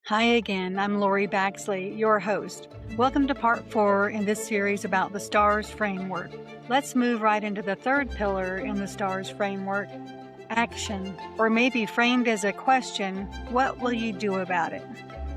Hi again, I'm Lori Baxley, your host. Welcome to part 4 in this series about the STARS framework. Let's move right into the third pillar in the STARS framework, action, or maybe framed as a question, what will you do about it?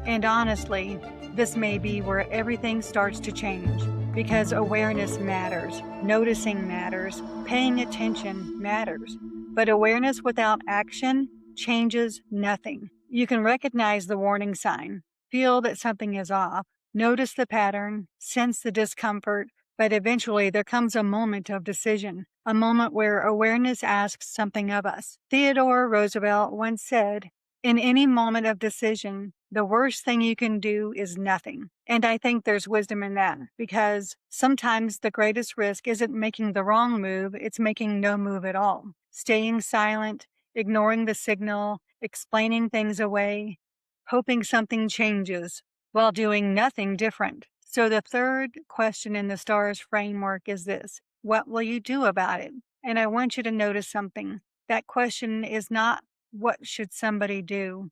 And honestly, this may be where everything starts to change because awareness matters, noticing matters, paying attention matters. But awareness without action changes nothing. You can recognize the warning sign, feel that something is off, notice the pattern, sense the discomfort, but eventually there comes a moment of decision, a moment where awareness asks something of us. Theodore Roosevelt once said, "In any moment of decision, the worst thing you can do is nothing." And I think there's wisdom in that because sometimes the greatest risk isn't making the wrong move, it's making no move at all. Staying silent, ignoring the signal, explaining things away, hoping something changes while doing nothing different. So the third question in the STARS framework is this: what will you do about it? And I want you to notice something. That question is not what should somebody do,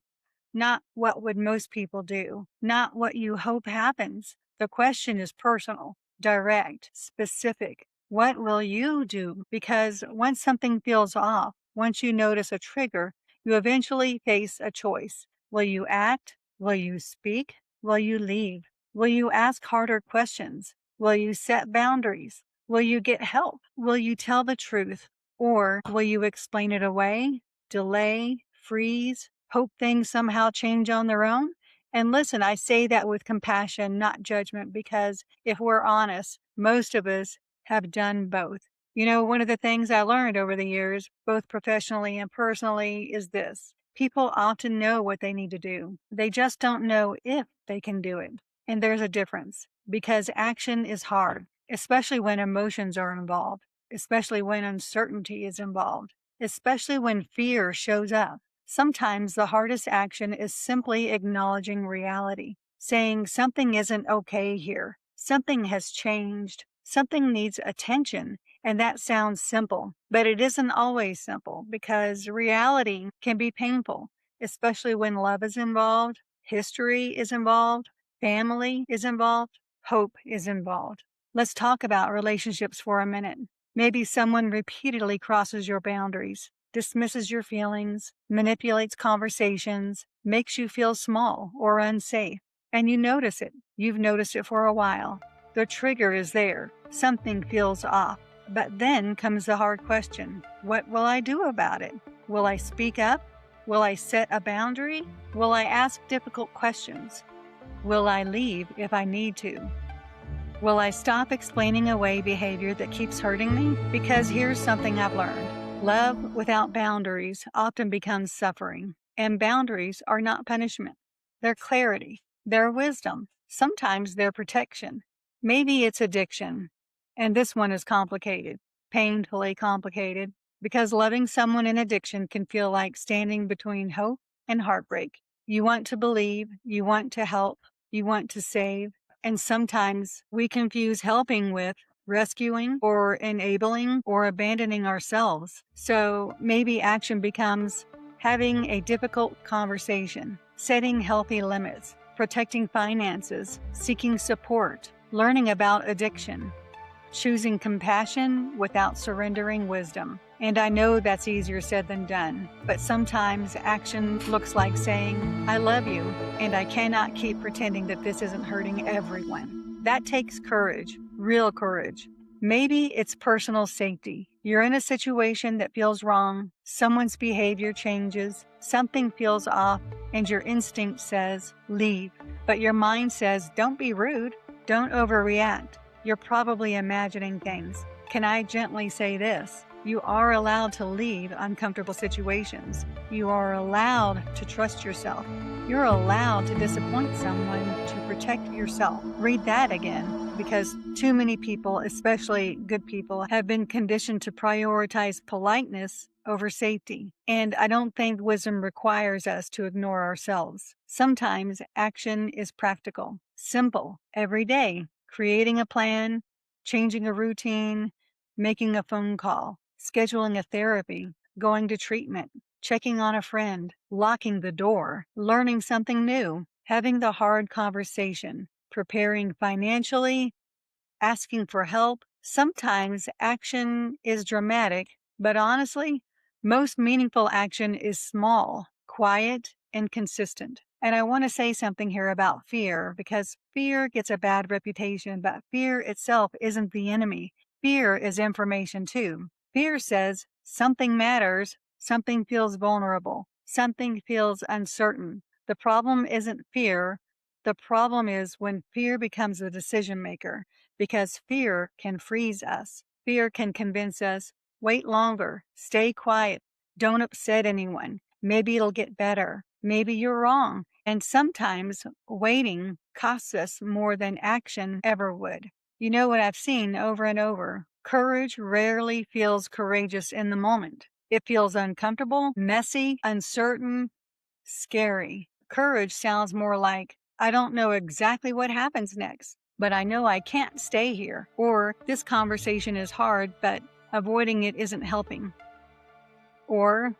not what would most people do, not what you hope happens. The question is personal, direct, specific. What will you do? Because once something feels off, once you notice a trigger, you eventually face a choice. Will you act? Will you speak? Will you leave? Will you ask harder questions? Will you set boundaries? Will you get help? Will you tell the truth? Or will you explain it away, delay, freeze, hope things somehow change on their own? And listen, I say that with compassion, not judgment, because if we're honest, most of us have done both. One of the things I learned over the years, both professionally and personally, is this: people often know what they need to do. They just don't know if they can do it. And there's a difference because action is hard, especially when emotions are involved, especially when uncertainty is involved, especially when fear shows up. Sometimes the hardest action is simply acknowledging reality, saying something isn't okay here, something has changed, something needs attention. And that sounds simple, but it isn't always simple because reality can be painful, especially when love is involved, history is involved, family is involved, hope is involved. Let's talk about relationships for a minute. Maybe someone repeatedly crosses your boundaries, dismisses your feelings, manipulates conversations, makes you feel small or unsafe. And you notice it. You've noticed it for a while. The trigger is there. Something feels off. But then comes the hard question: what will I do about it? Will I speak up? Will I set a boundary? Will I ask difficult questions? Will I leave if I need to? Will I stop explaining away behavior that keeps hurting me? Because here's something I've learned: love without boundaries often becomes suffering, and boundaries are not punishment. They're clarity, they're wisdom, sometimes they're protection. Maybe it's addiction, and this one is complicated, painfully complicated, because loving someone in addiction can feel like standing between hope and heartbreak. You want to believe, you want to help, you want to save, and sometimes we confuse helping with rescuing or enabling or abandoning ourselves. So maybe action becomes having a difficult conversation, setting healthy limits, protecting finances, seeking support, learning about addiction, choosing compassion without surrendering wisdom. And I know that's easier said than done, but sometimes action looks like saying, "I love you, and I cannot keep pretending that this isn't hurting everyone." That takes courage, real courage. Maybe it's personal safety. You're in a situation that feels wrong, someone's behavior changes, something feels off, and your instinct says, leave. But your mind says, don't be rude, don't overreact. You're probably imagining things. Can I gently say this? You are allowed to leave uncomfortable situations. You are allowed to trust yourself. You're allowed to disappoint someone to protect yourself. Read that again, because too many people, especially good people, have been conditioned to prioritize politeness over safety. And I don't think wisdom requires us to ignore ourselves. Sometimes action is practical, simple, every day. Creating a plan, changing a routine, making a phone call, scheduling a therapy, going to treatment, checking on a friend, locking the door, learning something new. having the hard conversation, preparing financially, asking for help. Sometimes action is dramatic, but honestly, most meaningful action is small, quiet, and consistent. And I want to say something here about fear because fear gets a bad reputation, but fear itself isn't the enemy. Fear is information too. Fear says something matters, something feels vulnerable, something feels uncertain. The problem isn't fear. The problem is when fear becomes a decision maker because fear can freeze us. Fear can convince us, wait longer, stay quiet, don't upset anyone. Maybe it'll get better. Maybe you're wrong. And sometimes waiting costs us more than action ever would. You know what I've seen over and over? Courage rarely feels courageous in the moment. It feels uncomfortable, messy, uncertain, scary. Courage sounds more like, I don't know exactly what happens next, but I know I can't stay here. Or this conversation is hard, but avoiding it isn't helping. Or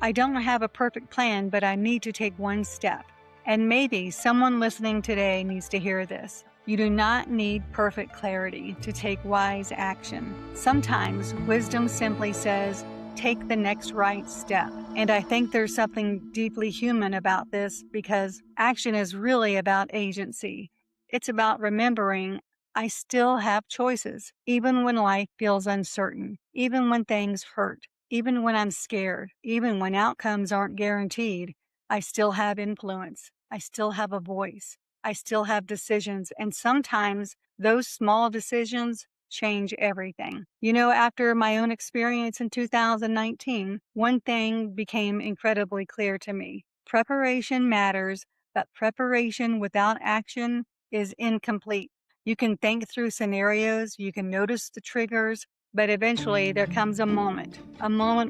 I don't have a perfect plan, but I need to take one step. And maybe someone listening today needs to hear this. You do not need perfect clarity to take wise action. Sometimes wisdom simply says, take the next right step. And I think there's something deeply human about this because action is really about agency. It's about remembering I still have choices, even when life feels uncertain, even when things hurt, even when I'm scared, even when outcomes aren't guaranteed. I still have influence. I still have a voice. I still have decisions. And sometimes those small decisions change everything. You know, after my own experience in 2019, one thing became incredibly clear to me. Preparation matters, but preparation without action is incomplete. You can think through scenarios, you can notice the triggers, but eventually there comes a moment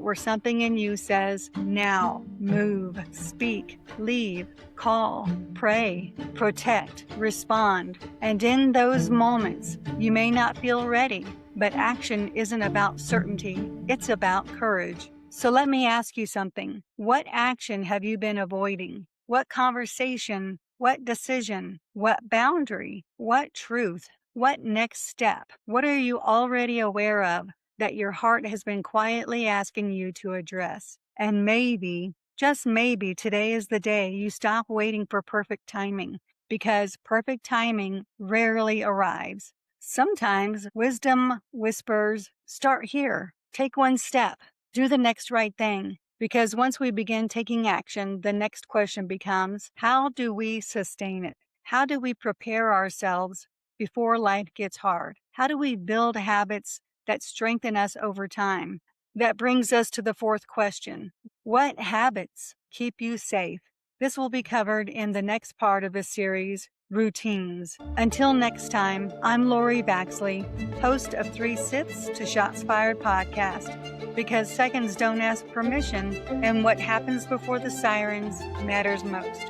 where something in you says, now, move, speak, leave, call, pray, protect, respond. And in those moments, you may not feel ready, but action isn't about certainty, it's about courage. So let me ask you something. What action have you been avoiding? What conversation? What decision? What boundary? What truth? What next step? What are you already aware of that your heart has been quietly asking you to address? And maybe, just maybe, today is the day you stop waiting for perfect timing because perfect timing rarely arrives. Sometimes wisdom whispers, start here, take one step, do the next right thing. Because once we begin taking action, the next question becomes, how do we sustain it? How do we prepare ourselves before life gets hard? How do we build habits that strengthen us over time? That brings us to the fourth question. What habits keep you safe? This will be covered in the next part of this series, Routines. Until next time, I'm Lori Baxley, host of 3 Sips to Shots Fired podcast. Because seconds don't ask permission, and what happens before the sirens matters most.